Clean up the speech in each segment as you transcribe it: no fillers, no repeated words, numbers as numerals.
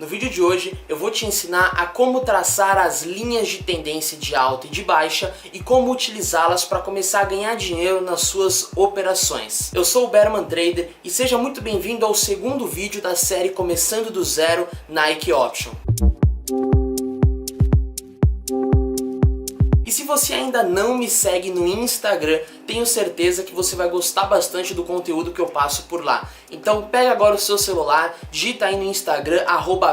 No vídeo de hoje eu vou te ensinar a como traçar as linhas de tendência de alta e de baixa e como utilizá-las para começar a ganhar dinheiro nas suas operações. Eu sou o Berman Trader e seja muito bem-vindo ao segundo vídeo da série Começando do Zero Nike Option. E se você ainda não me segue no Instagram, tenho certeza que você vai gostar bastante do conteúdo que eu passo por lá. Então pega agora o seu celular, digita aí no Instagram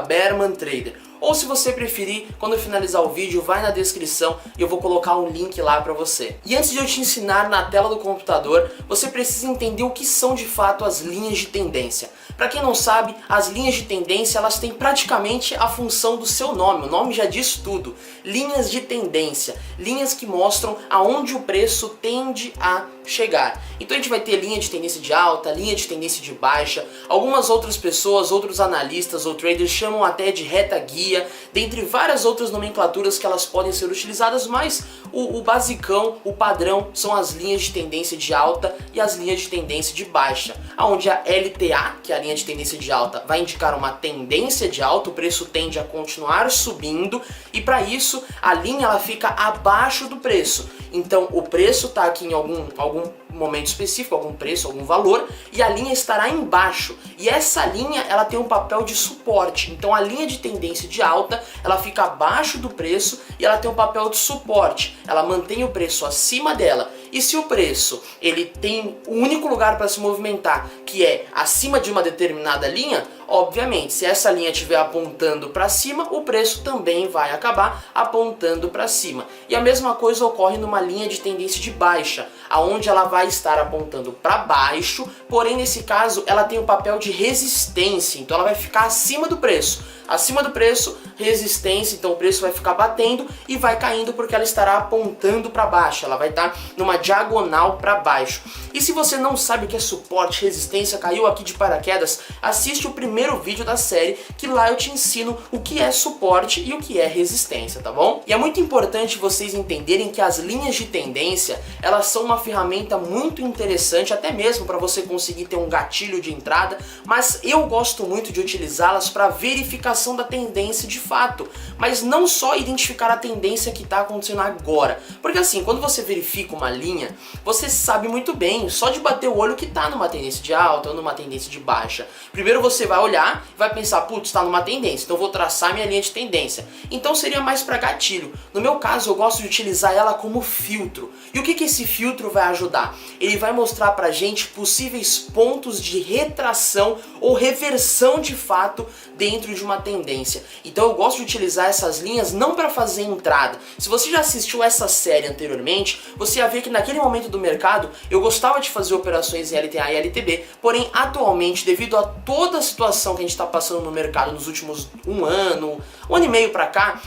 @BermanTrader. Ou se você preferir, quando eu finalizar o vídeo, vai na descrição e eu vou colocar um link lá pra você. E antes de eu te ensinar na tela do computador, você precisa entender o que são de fato as linhas de tendência. Para quem não sabe, as linhas de tendência elas têm praticamente a função do seu nome, o nome já diz tudo. Linhas de tendência, linhas que mostram aonde o preço tende a chegar. Então a gente vai ter linha de tendência de alta, linha de tendência de baixa, algumas outras pessoas, outros analistas ou traders chamam até de reta guia, dentre várias outras nomenclaturas que elas podem ser utilizadas, mas o basicão, o padrão são as linhas de tendência de alta e as linhas de tendência de baixa, onde a LTA, que é a linha de tendência de alta, vai indicar uma tendência de alta, o preço tende a continuar subindo e para isso a linha ela fica abaixo do preço. Então o preço está aqui em algum momento específico, algum preço, algum valor, e a linha estará embaixo. E essa linha ela tem um papel de suporte. Então a linha de tendência de alta ela fica abaixo do preço e ela tem um papel de suporte. Ela mantém o preço acima dela. E se o preço ele tem um único lugar para se movimentar, que é acima de uma determinada linha, obviamente, se essa linha estiver apontando para cima, o preço também vai acabar apontando para cima. E a mesma coisa ocorre numa linha de tendência de baixa, aonde ela vai estar apontando para baixo, porém nesse caso ela tem o papel de resistência, então ela vai ficar acima do preço. Acima do preço, resistência, então o preço vai ficar batendo e vai caindo porque ela estará apontando para baixo, ela vai estar numa diagonal para baixo. E se você não sabe o que é suporte, resistência, caiu aqui de paraquedas, assiste o primeiro vídeo da série, que lá eu te ensino o que é suporte e o que é resistência, tá bom? E é muito importante vocês entenderem que as linhas de tendência, elas são uma ferramenta muito interessante, até mesmo para você conseguir ter um gatilho de entrada, mas eu gosto muito de utilizá-las para verificação da tendência de fato, mas não só identificar a tendência que está acontecendo agora, porque assim, quando você verifica uma linha, você sabe muito bem, só de bater o olho que está numa tendência de alta ou numa tendência de baixa. Primeiro você vai olhar e vai pensar, putz, está numa tendência, então eu vou traçar minha linha de tendência. Então seria mais para gatilho. No meu caso, eu gosto de utilizar ela como filtro. E o que esse filtro vai ajudar? Ele vai mostrar pra gente possíveis pontos de retração ou reversão de fato dentro de uma tendência. Então eu gosto de utilizar essas linhas não para fazer entrada. Se você já assistiu essa série anteriormente, você ia ver que naquele momento do mercado eu gostava de fazer operações em LTA e LTB, porém atualmente, devido a toda a situação que a gente está passando no mercado nos últimos um ano e meio para cá,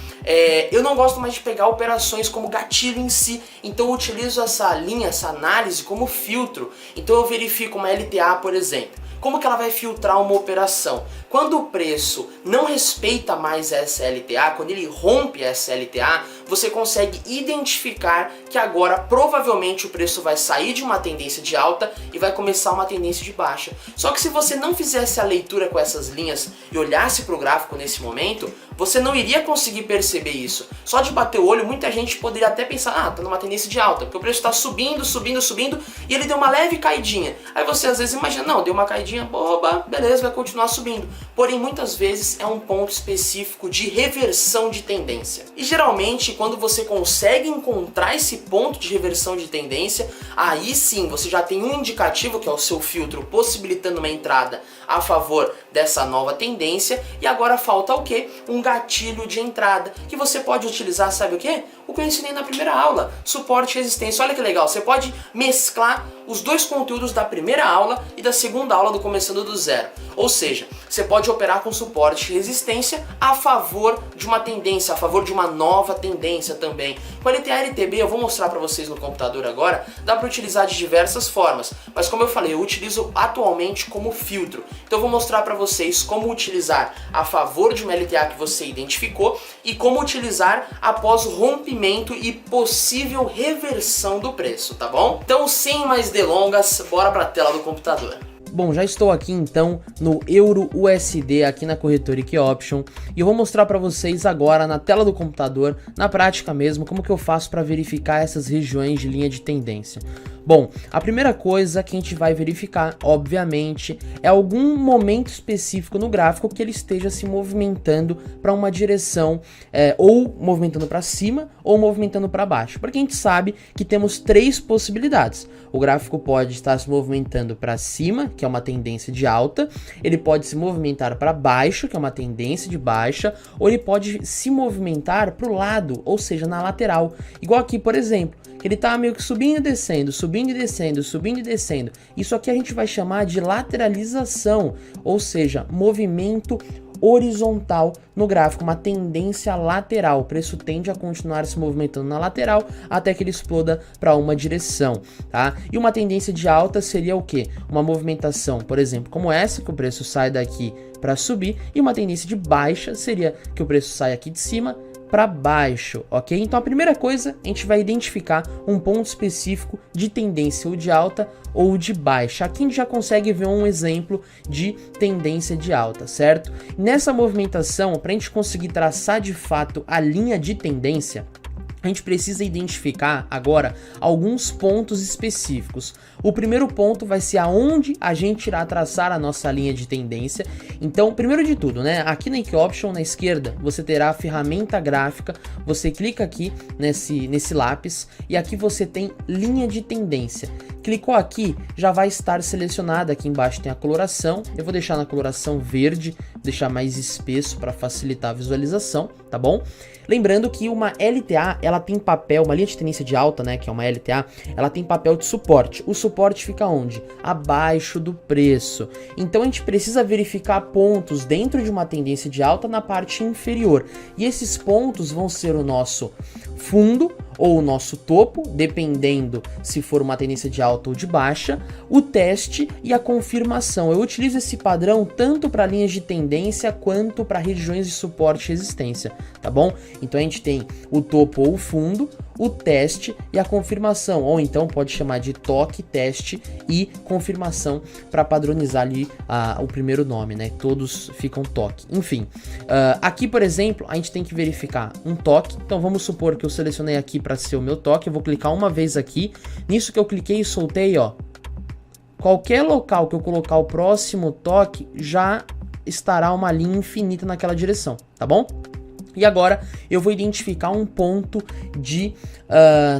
eu não gosto mais de pegar operações como gatilho em si, então eu utilizo essa linha, essa análise como filtro. Então eu verifico uma LTA, por exemplo. Como que ela vai filtrar uma operação? Quando o preço não respeita mais essa LTA, quando ele rompe essa LTA, você consegue identificar que agora provavelmente o preço vai sair de uma tendência de alta e vai começar uma tendência de baixa. Só que se você não fizesse a leitura com essas linhas e olhasse para o gráfico nesse momento, você não iria conseguir perceber isso. Só de bater o olho, muita gente poderia até pensar, tá numa tendência de alta, porque o preço está subindo, subindo, subindo, e ele deu uma leve caidinha. Aí você às vezes imagina, não, deu uma caidinha boba, beleza, vai continuar subindo. Porém, muitas vezes é um ponto específico de reversão de tendência. E geralmente, quando você consegue encontrar esse ponto de reversão de tendência, aí sim você já tem um indicativo, que é o seu filtro, possibilitando uma entrada a favor dessa nova tendência, e agora falta o quê? Um gatilho de entrada, que você pode utilizar, sabe o quê? O que eu ensinei na primeira aula, suporte e resistência. Olha que legal, você pode mesclar os dois conteúdos da primeira aula e da segunda aula do Começando do Zero. Ou seja, você pode operar com suporte e resistência a favor de uma tendência, a favor de uma nova tendência também. Com a LTA e LTB, eu vou mostrar para vocês no computador agora, dá para utilizar de diversas formas, mas como eu falei, eu utilizo atualmente como filtro. Então eu vou mostrar para vocês como utilizar a favor de uma LTA que você identificou e como utilizar após o rompimento e possível reversão do preço, tá bom? Então, sem mais delongas, bora para a tela do computador. Bom, já estou aqui então no Euro USD aqui na corretora EquiOption e eu vou mostrar para vocês agora na tela do computador, na prática mesmo, como que eu faço para verificar essas regiões de linha de tendência. Bom, a primeira coisa que a gente vai verificar, obviamente, é algum momento específico no gráfico que ele esteja se movimentando para uma direção, ou movimentando para cima ou movimentando para baixo, porque a gente sabe que temos três possibilidades. O gráfico pode estar se movimentando para cima, que é uma tendência de alta, ele pode se movimentar para baixo, que é uma tendência de baixa, ou ele pode se movimentar para o lado, ou seja, na lateral. Igual aqui, por exemplo, que ele tá meio que subindo e descendo, subindo e descendo, subindo e descendo. Isso aqui a gente vai chamar de lateralização, ou seja, movimento horizontal no gráfico, uma tendência lateral. O preço tende a continuar se movimentando na lateral até que ele exploda para uma direção, tá? E uma tendência de alta seria o quê? Uma movimentação, por exemplo, como essa, que o preço sai daqui para subir, e uma tendência de baixa seria que o preço sai aqui de cima para baixo, ok? Então a primeira coisa, a gente vai identificar um ponto específico de tendência ou de alta ou de baixa. Aqui a gente já consegue ver um exemplo de tendência de alta, certo? Nessa movimentação, para a gente conseguir traçar de fato a linha de tendência, a gente precisa identificar agora alguns pontos específicos. O primeiro ponto vai ser aonde a gente irá traçar a nossa linha de tendência. Então, primeiro de tudo, né, aqui na EquiOption, na esquerda, você terá a ferramenta gráfica, você clica aqui nesse lápis e aqui você tem linha de tendência. Clicou aqui, já vai estar selecionada, aqui embaixo tem a coloração, eu vou deixar na coloração verde, deixar mais espesso para facilitar a visualização, tá bom? Lembrando que uma LTA, ela tem papel, uma linha de tendência de alta, né, que é uma LTA, ela tem papel de suporte. O suporte fica onde? Abaixo do preço. Então a gente precisa verificar pontos dentro de uma tendência de alta na parte inferior. E esses pontos vão ser o nosso fundo ou o nosso topo, dependendo se for uma tendência de alta ou de baixa, o teste e a confirmação. Eu utilizo esse padrão tanto para linhas de tendência quanto para regiões de suporte e resistência, tá bom? Então a gente tem o topo ou o fundo, o teste e a confirmação, ou então pode chamar de toque, teste e confirmação para padronizar ali o primeiro nome, né? Todos ficam toque. Enfim, aqui, por exemplo, a gente tem que verificar um toque. Então vamos supor que eu selecionei aqui para ser o meu toque, eu vou clicar uma vez aqui. Nisso que eu cliquei e soltei, ó, qualquer local que eu colocar o próximo toque já estará uma linha infinita naquela direção, tá bom? E agora eu vou identificar um ponto de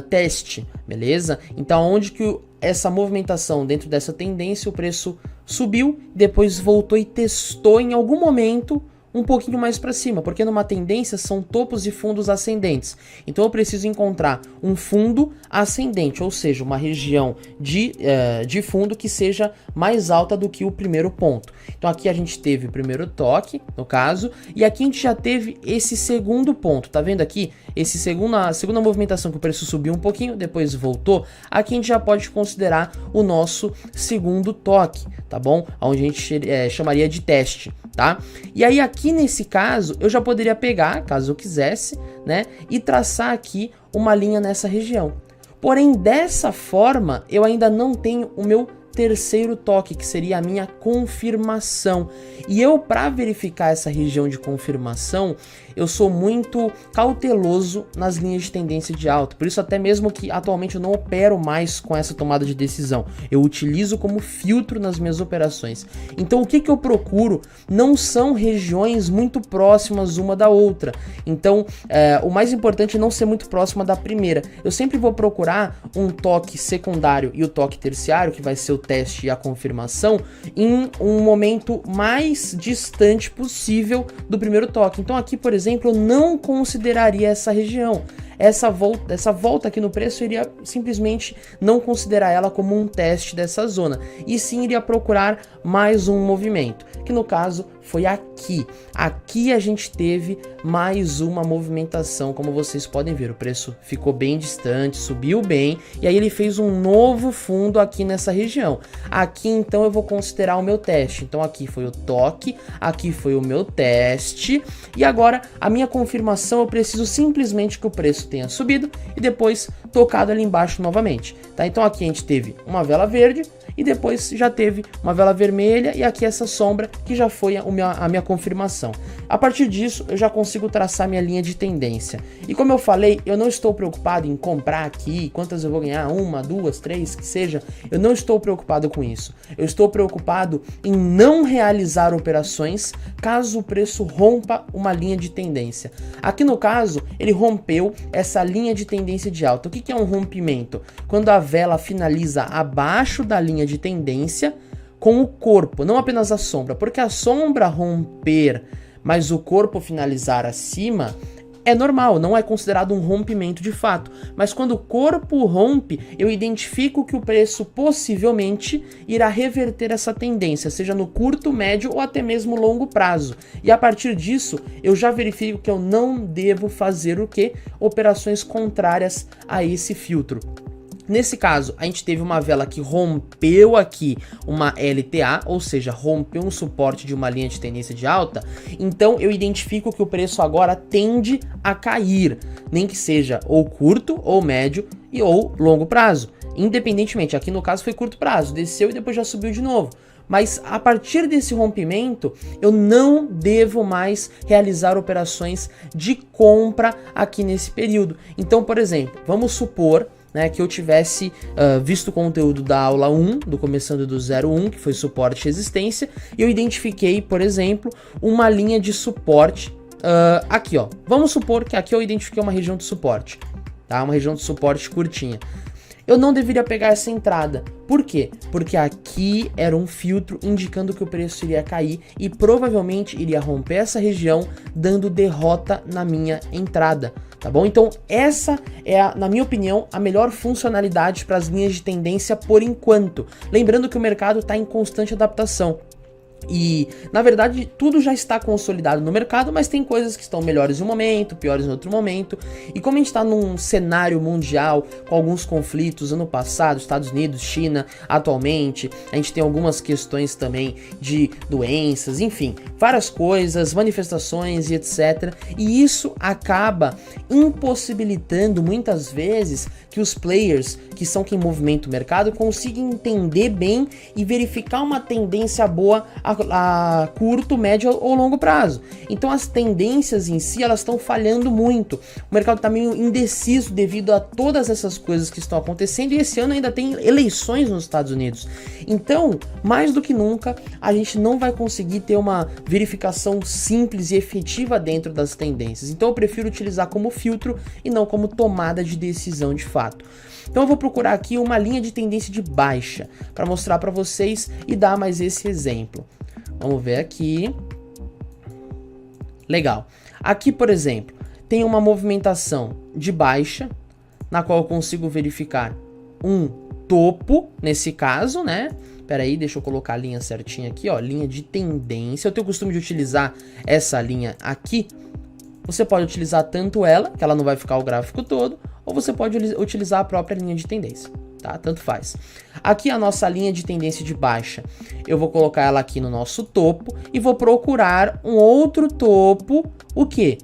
teste, beleza? Então onde que essa movimentação dentro dessa tendência, o preço subiu, depois voltou e testou em algum momento um pouquinho mais para cima, porque numa tendência são topos e fundos ascendentes. Então eu preciso encontrar um fundo ascendente, ou seja, uma região de fundo que seja mais alta do que o primeiro ponto. Então aqui a gente teve o primeiro toque, no caso, e aqui a gente já teve esse segundo ponto. Tá vendo aqui? A segunda movimentação que o preço subiu um pouquinho, depois voltou. Aqui a gente já pode considerar o nosso segundo toque, tá bom? Onde a gente chamaria de teste, tá? E aí aqui nesse caso eu já poderia pegar, caso eu quisesse, né, e traçar aqui uma linha nessa região. Porém, dessa forma eu ainda não tenho o meu terceiro toque, que seria a minha confirmação. E eu, para verificar essa região de confirmação, eu sou muito cauteloso nas linhas de tendência de alta. Por isso, até mesmo que atualmente eu não opero mais com essa tomada de decisão, eu utilizo como filtro nas minhas operações. Então, o que eu procuro não são regiões muito próximas uma da outra. Então, o mais importante é não ser muito próxima da primeira. Eu sempre vou procurar um toque secundário e o toque terciário, que vai ser o teste e a confirmação, em um momento mais distante possível do primeiro toque. Então aqui, por exemplo, eu não consideraria essa região. Essa volta aqui no preço, eu iria simplesmente não considerar ela como um teste dessa zona, e sim iria procurar mais um movimento, que no caso foi aqui. Aqui a gente teve mais uma movimentação, como vocês podem ver, o preço ficou bem distante, subiu bem, e aí ele fez um novo fundo aqui nessa região. Aqui então eu vou considerar o meu teste. Então aqui foi o toque, aqui foi o meu teste, e agora a minha confirmação, eu preciso simplesmente que o preço tenha subido e depois tocado ali embaixo novamente, tá? Então aqui a gente teve uma vela verde e depois já teve uma vela vermelha e aqui essa sombra que já foi a minha confirmação. A partir disso eu já consigo traçar minha linha de tendência. E como eu falei, eu não estou preocupado em comprar aqui, quantas eu vou ganhar, 1, 2, 3, que seja, eu não estou preocupado com isso. Eu estou preocupado em não realizar operações caso o preço rompa uma linha de tendência. Aqui no caso, ele rompeu essa linha de tendência de alta. O que é um rompimento? Quando a vela finaliza abaixo da linha de tendência com o corpo, não apenas a sombra, porque a sombra romper, mas o corpo finalizar acima, é normal, não é considerado um rompimento de fato, mas quando o corpo rompe, eu identifico que o preço possivelmente irá reverter essa tendência, seja no curto, médio ou até mesmo longo prazo. E a partir disso, eu já verifico que eu não devo fazer o quê? Operações contrárias a esse filtro. Nesse caso, a gente teve uma vela que rompeu aqui uma LTA, ou seja, rompeu um suporte de uma linha de tendência de alta, então eu identifico que o preço agora tende a cair, nem que seja ou curto, ou médio e ou longo prazo. Independentemente, aqui no caso foi curto prazo, desceu e depois já subiu de novo. Mas a partir desse rompimento, eu não devo mais realizar operações de compra aqui nesse período. Então, por exemplo, vamos supor que eu tivesse visto o conteúdo da aula 1, do Começando do 01, que foi suporte e resistência, e eu identifiquei, por exemplo, uma linha de suporte aqui, ó. Vamos supor que aqui eu identifiquei uma região de suporte, tá? Uma região de suporte curtinha. Eu não deveria pegar essa entrada. Por quê? Porque aqui era um filtro indicando que o preço iria cair e provavelmente iria romper essa região, dando derrota na minha entrada. Tá bom? Então essa é, na minha opinião, a melhor funcionalidade para as linhas de tendência por enquanto. Lembrando que o mercado está em constante adaptação. E, na verdade, tudo já está consolidado no mercado, mas tem coisas que estão melhores em um momento, piores em outro momento. E como a gente está num cenário mundial com alguns conflitos, ano passado, Estados Unidos, China, atualmente, a gente tem algumas questões também de doenças, enfim, várias coisas, manifestações e etc. E isso acaba impossibilitando, muitas vezes, que os players, que são quem movimenta o mercado, consigam entender bem e verificar uma tendência boa a curto, médio ou longo prazo. Então as tendências em si, elas estão falhando muito. O mercado está meio indeciso devido a todas essas coisas que estão acontecendo, e esse ano ainda tem eleições nos Estados Unidos. Então, mais do que nunca, a gente não vai conseguir ter uma verificação simples e efetiva dentro das tendências. Então eu prefiro utilizar como filtro e não como tomada de decisão de fato. Então eu vou procurar aqui uma linha de tendência de baixa para mostrar para vocês e dar mais esse exemplo. Vamos ver aqui. Legal. Aqui, por exemplo, tem uma movimentação de baixa, na qual eu consigo verificar um topo, nesse caso, né? Pera aí, deixa eu colocar a linha certinha aqui, ó, linha de tendência. Eu tenho o costume de utilizar essa linha aqui. Você pode utilizar tanto ela, que ela não vai ficar o gráfico todo, ou você pode utilizar a própria linha de tendência, tá? Tanto faz. Aqui a nossa linha de tendência de baixa, eu vou colocar ela aqui no nosso topo e vou procurar um outro topo, o quê?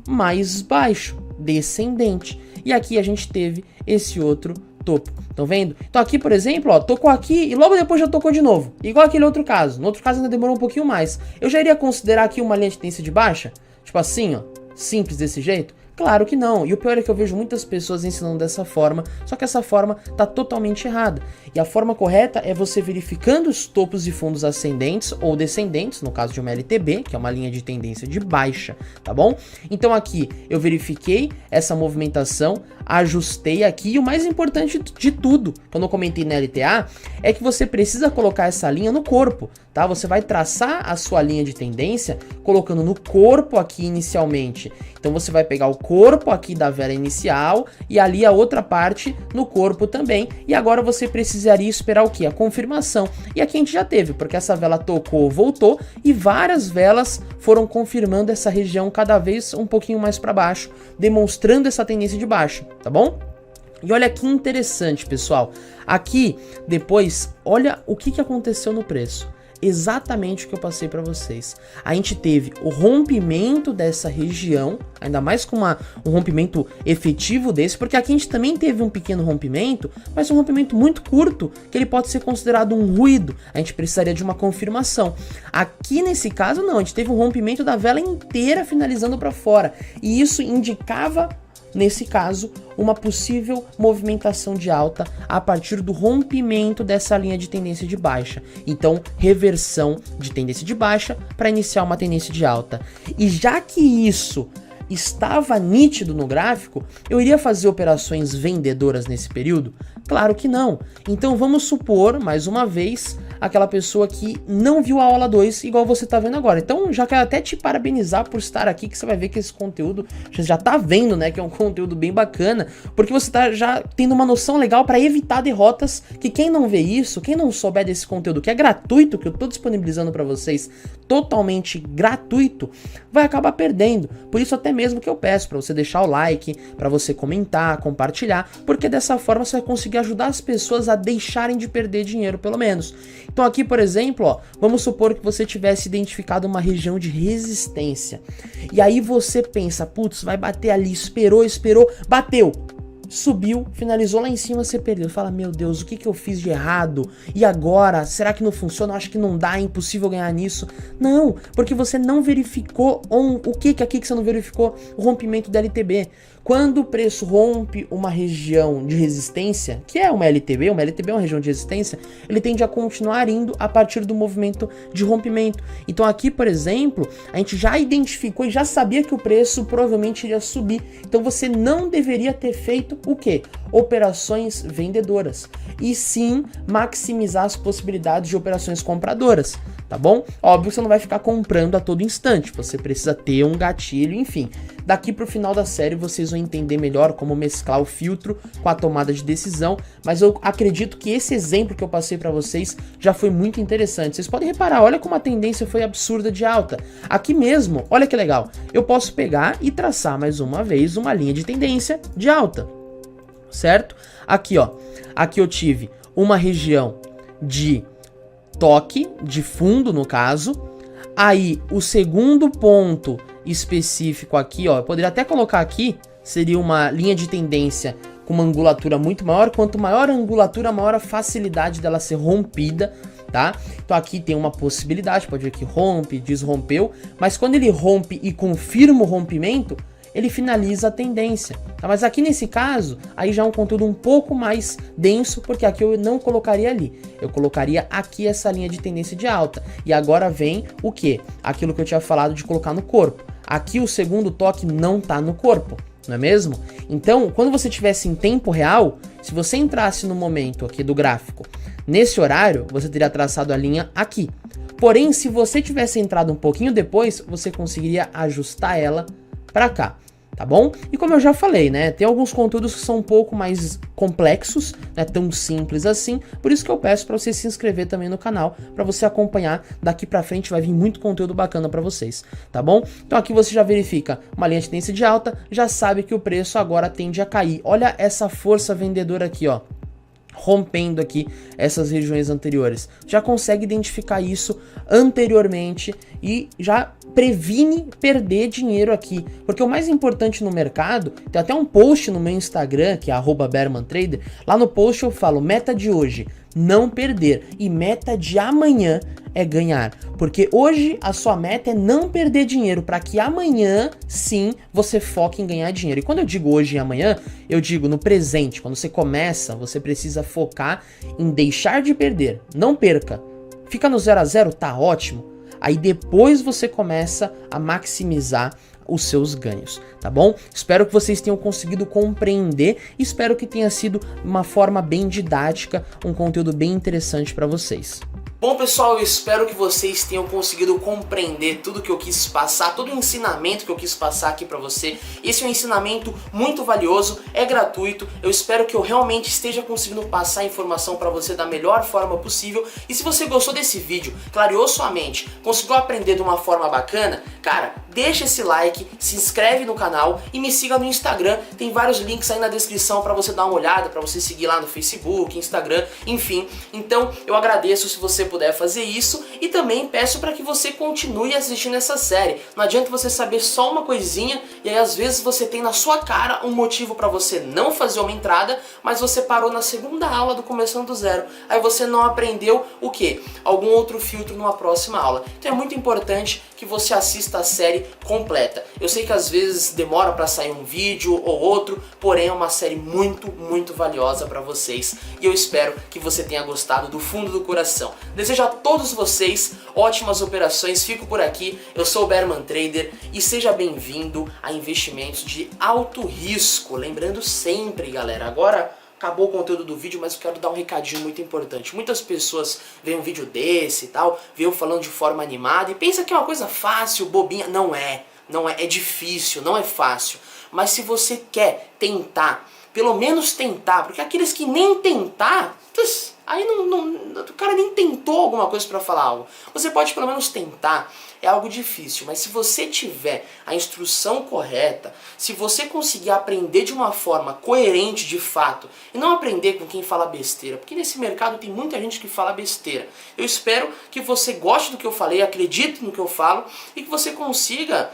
Mais baixo, descendente. E aqui a gente teve esse outro topo. Estão vendo? Então aqui, por exemplo, ó, tocou aqui e logo depois já tocou de novo. Igual aquele outro caso. No outro caso ainda demorou um pouquinho mais. Eu já iria considerar aqui uma linha de tendência de baixa? Tipo assim, ó, simples desse jeito? Claro que não, e o pior é que eu vejo muitas pessoas ensinando dessa forma, só que essa forma tá totalmente errada. E a forma correta é você verificando os topos e fundos ascendentes ou descendentes, no caso de uma LTB, que é uma linha de tendência de baixa, tá bom? Então aqui eu verifiquei essa movimentação, ajustei aqui, e o mais importante de tudo, que eu não comentei na LTA, é que você precisa colocar essa linha no corpo, tá? Você vai traçar a sua linha de tendência colocando no corpo aqui inicialmente. Então você vai pegar o corpo aqui da vela inicial e ali a outra parte no corpo também. E agora você precisaria esperar o que? A confirmação. E aqui a gente já teve, porque essa vela tocou, voltou e várias velas foram confirmando essa região cada vez um pouquinho mais para baixo, demonstrando essa tendência de baixa, tá bom? E olha que interessante, pessoal. Aqui, depois, olha o que aconteceu no preço. exatamente o que eu passei para vocês. A gente teve o rompimento dessa região, ainda mais com um rompimento efetivo desse, porque aqui a gente também teve um pequeno rompimento, mas um rompimento muito curto, que ele pode ser considerado um ruído. A gente precisaria de uma confirmação. Aqui nesse caso não, a gente teve um rompimento da vela inteira finalizando para fora, e isso indicava, nesse caso, uma possível movimentação de alta a partir do rompimento dessa linha de tendência de baixa. Então, reversão de tendência de baixa para iniciar uma tendência de alta. E já que isso estava nítido no gráfico, eu iria fazer operações vendedoras nesse período? Claro que não. Então vamos supor, mais uma vez, aquela pessoa que não viu a aula 2 igual você está vendo agora. Então já quero até te parabenizar por estar aqui, que você vai ver que esse conteúdo, você já está vendo, né, que é um conteúdo bem bacana, porque você está já tendo uma noção legal para evitar derrotas, que quem não vê isso, quem não souber desse conteúdo que é gratuito, que eu estou disponibilizando para vocês, totalmente gratuito, vai acabar perdendo. Por isso até mesmo que eu peço para você deixar o like, para você comentar, compartilhar, porque dessa forma você vai conseguir ajudar as pessoas a deixarem de perder dinheiro, pelo menos. Então aqui, por exemplo, ó, vamos supor que você tivesse identificado uma região de resistência. E aí você pensa, putz, vai bater ali, esperou, bateu. Subiu, finalizou lá em cima, você perdeu. Fala, meu Deus, o que eu fiz de errado? E agora? Será que não funciona? Acho que não dá, é impossível ganhar nisso. Não, porque você não verificou o que aqui que você não verificou? O rompimento da LTB. Quando o preço rompe uma região de resistência, que é uma LTB é uma região de resistência, ele tende a continuar indo a partir do movimento de rompimento. Então aqui, por exemplo, a gente já identificou e já sabia que o preço provavelmente iria subir. Então você não deveria ter feito o quê? Operações vendedoras. E sim maximizar as possibilidades de operações compradoras, tá bom? Óbvio que você não vai ficar comprando a todo instante, você precisa ter um gatilho, enfim. Daqui pro final da série vocês vão entender melhor como mesclar o filtro com a tomada de decisão, mas eu acredito que esse exemplo que eu passei para vocês já foi muito interessante. Vocês podem reparar, olha como a tendência foi absurda de alta. Aqui mesmo, olha que legal, eu posso pegar e traçar mais uma vez uma linha de tendência de alta, certo? Aqui, ó, aqui eu tive uma região de toque, de fundo no caso. Aí o segundo ponto específico aqui, ó, eu poderia até colocar aqui, seria uma linha de tendência com uma angulatura muito maior. Quanto maior a angulatura, maior a facilidade dela ser rompida, tá? Então aqui tem uma possibilidade, pode ver que rompe, desrompeu, mas quando ele rompe e confirma o rompimento, ele finaliza a tendência, tá? Mas aqui nesse caso, aí já é um conteúdo um pouco mais denso, porque aqui eu não colocaria ali, eu colocaria aqui essa linha de tendência de alta, e agora vem o que? Aquilo que eu tinha falado de colocar no corpo. Aqui o segundo toque não tá no corpo, não é mesmo? Então, quando você tivesse em tempo real, se você entrasse no momento aqui do gráfico, nesse horário, você teria traçado a linha aqui. Porém, se você tivesse entrado um pouquinho depois, você conseguiria ajustar ela para cá, tá bom? E como eu já falei, né, tem alguns conteúdos que são um pouco mais complexos, não é tão simples assim, por isso que eu peço para você se inscrever também no canal, para você acompanhar, daqui para frente vai vir muito conteúdo bacana para vocês, tá bom? Então aqui você já verifica uma linha de tendência de alta, já sabe que o preço agora tende a cair. Olha essa força vendedora aqui, ó, rompendo aqui essas regiões anteriores. Já consegue identificar isso anteriormente e já previne perder dinheiro aqui, porque o mais importante no mercado, tem até um post no meu Instagram, que é @BermanTrader, lá no post eu falo, meta de hoje, não perder, e meta de amanhã é ganhar, porque hoje a sua meta é não perder dinheiro, para que amanhã sim você foque em ganhar dinheiro. E quando eu digo hoje e amanhã, eu digo no presente. Quando você começa, você precisa focar em deixar de perder, não perca. Fica no 0 a 0, tá ótimo. Aí depois você começa a maximizar os seus ganhos, tá bom? Espero que vocês tenham conseguido compreender, espero que tenha sido uma forma bem didática, um conteúdo bem interessante para vocês. Bom pessoal, eu espero que vocês tenham conseguido compreender tudo que eu quis passar, todo o ensinamento que eu quis passar aqui pra você. Esse é um ensinamento muito valioso, é gratuito, eu espero que eu realmente esteja conseguindo passar a informação pra você da melhor forma possível. E se você gostou desse vídeo, clareou sua mente, conseguiu aprender de uma forma bacana, cara, deixa esse like, se inscreve no canal e me siga no Instagram, tem vários links aí na descrição pra você dar uma olhada, pra você seguir lá no Facebook, Instagram, enfim. Então eu agradeço se você puder fazer isso, e também peço para que você continue assistindo essa série. Não adianta você saber só uma coisinha e aí às vezes você tem na sua cara um motivo para você não fazer uma entrada, mas você parou na segunda aula do Começando do Zero. Aí você não aprendeu o quê? Algum outro filtro numa próxima aula. Então é muito importante que você assista a série completa. Eu sei que às vezes demora para sair um vídeo ou outro, porém é uma série muito valiosa para vocês. E eu espero que você tenha gostado do fundo do coração. Desejo a todos vocês ótimas operações. Fico por aqui. Eu sou o Berman Trader e seja bem-vindo a investimentos de alto risco. Lembrando sempre, galera, agora acabou o conteúdo do vídeo, mas eu quero dar um recadinho muito importante. Muitas pessoas veem um vídeo desse e tal, veem eu falando de forma animada e pensa que é uma coisa fácil, bobinha. Não é, é difícil, não é fácil. Mas se você quer tentar, pelo menos tentar, porque aqueles que nem tentar, aí o cara nem tentou alguma coisa para falar algo. Você pode pelo menos tentar, é algo difícil, mas se você tiver a instrução correta, se você conseguir aprender de uma forma coerente de fato, e não aprender com quem fala besteira, porque nesse mercado tem muita gente que fala besteira. Eu espero que você goste do que eu falei, acredite no que eu falo, e que você consiga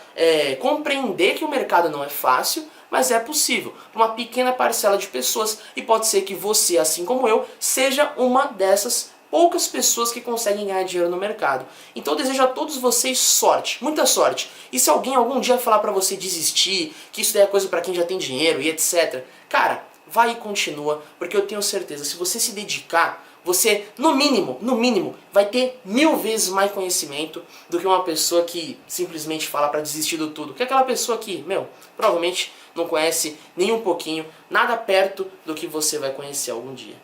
compreender que o mercado não é fácil, mas é possível, para uma pequena parcela de pessoas, e pode ser que você, assim como eu, seja uma dessas poucas pessoas que conseguem ganhar dinheiro no mercado. Então eu desejo a todos vocês sorte, muita sorte. E se alguém algum dia falar para você desistir, que isso daí é coisa para quem já tem dinheiro e etc, cara, vai e continua, porque eu tenho certeza, se você se dedicar, você, no mínimo, vai ter 1000 vezes mais conhecimento do que uma pessoa que simplesmente fala para desistir do tudo. Que é aquela pessoa que, provavelmente não conhece nem um pouquinho, nada perto do que você vai conhecer algum dia.